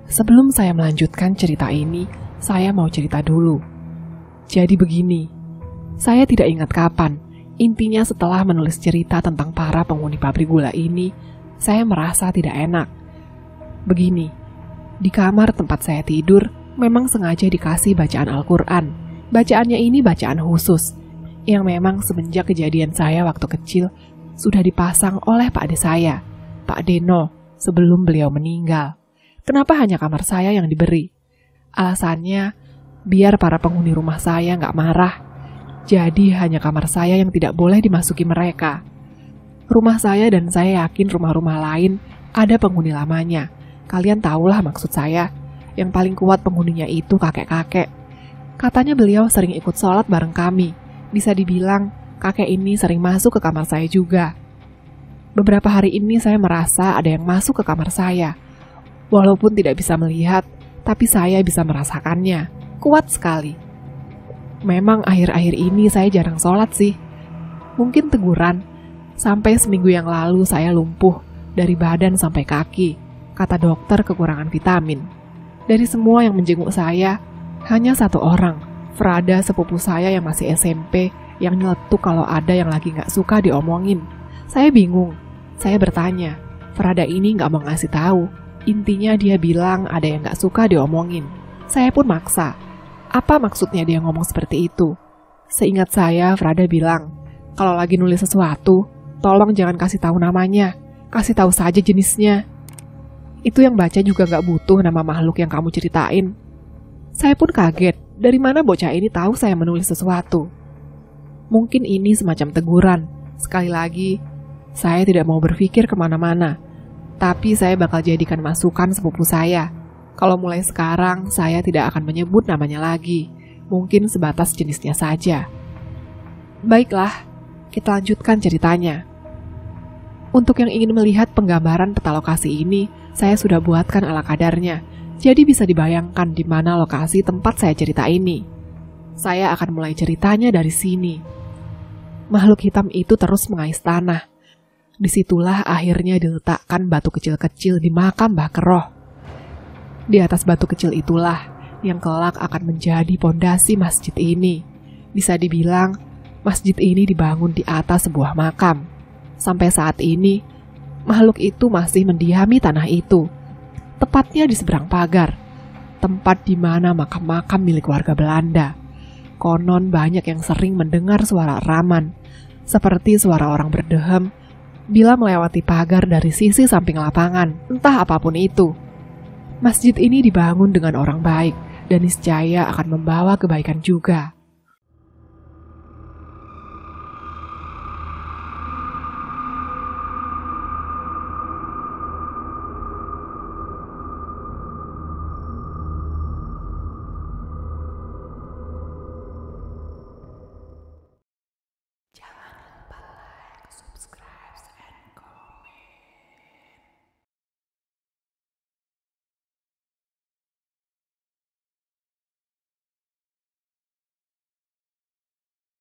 Sebelum saya melanjutkan cerita ini, saya mau cerita dulu. Jadi begini, saya tidak ingat kapan. Intinya setelah menulis cerita tentang para penghuni pabrik gula ini, saya merasa tidak enak. Begini, di kamar tempat saya tidur memang sengaja dikasih bacaan Al-Quran. Bacaannya ini bacaan khusus, yang memang semenjak kejadian saya waktu kecil sudah dipasang oleh Pak Ade saya, Pak Deno, sebelum beliau meninggal. Kenapa hanya kamar saya yang diberi? Alasannya, biar para penghuni rumah saya nggak marah. Jadi hanya kamar saya yang tidak boleh dimasuki mereka. Rumah saya dan saya yakin rumah-rumah lain ada penghuni lamanya, Kalian tahulah maksud saya. Yang paling kuat penghuninya itu kakek-kakek. Katanya beliau sering ikut sholat bareng kami. Bisa dibilang, kakek ini sering masuk ke kamar saya juga. Beberapa hari ini saya merasa ada yang masuk ke kamar saya. Walaupun tidak bisa melihat, tapi saya bisa merasakannya. Kuat sekali. Memang akhir-akhir ini saya jarang sholat sih. Mungkin teguran. Sampai seminggu yang lalu saya lumpuh dari badan sampai kaki. Kata dokter kekurangan vitamin. Dari semua yang menjenguk saya, hanya satu orang, Frada sepupu saya yang masih SMP, yang nyeletuk kalau ada yang lagi gak suka diomongin. Saya bingung. Saya bertanya, Frada ini gak mau ngasih tahu. Intinya dia bilang ada yang gak suka diomongin. Saya pun maksa. Apa maksudnya dia ngomong seperti itu? Seingat saya, Frada bilang, kalau lagi nulis sesuatu, tolong jangan kasih tahu namanya, kasih tahu saja jenisnya. Itu yang baca juga gak butuh nama makhluk yang kamu ceritain. Saya pun kaget, dari mana bocah ini tahu saya menulis sesuatu? Mungkin ini semacam teguran. Sekali lagi, saya tidak mau berpikir kemana-mana. Tapi saya bakal jadikan masukan sepupu saya. Kalau mulai sekarang, saya tidak akan menyebut namanya lagi. Mungkin sebatas jenisnya saja. Baiklah, kita lanjutkan ceritanya. Untuk yang ingin melihat penggambaran peta lokasi ini, saya sudah buatkan ala kadarnya. Jadi bisa dibayangkan di mana lokasi tempat saya cerita ini. Saya akan mulai ceritanya dari sini. Makhluk hitam itu terus mengais tanah. Disitulah akhirnya diletakkan batu kecil-kecil di makam Mbah Keroh. Di atas batu kecil itulah yang kelak akan menjadi pondasi masjid ini. Bisa dibilang, masjid ini dibangun di atas sebuah makam. Sampai saat ini, makhluk itu masih mendiami tanah itu. Tepatnya di seberang pagar, tempat di mana makam-makam milik warga Belanda. Konon banyak yang sering mendengar suara raman, seperti suara orang berdehem, bila melewati pagar dari sisi samping lapangan, entah apapun itu. Masjid ini dibangun dengan orang baik, dan niscaya akan membawa kebaikan juga.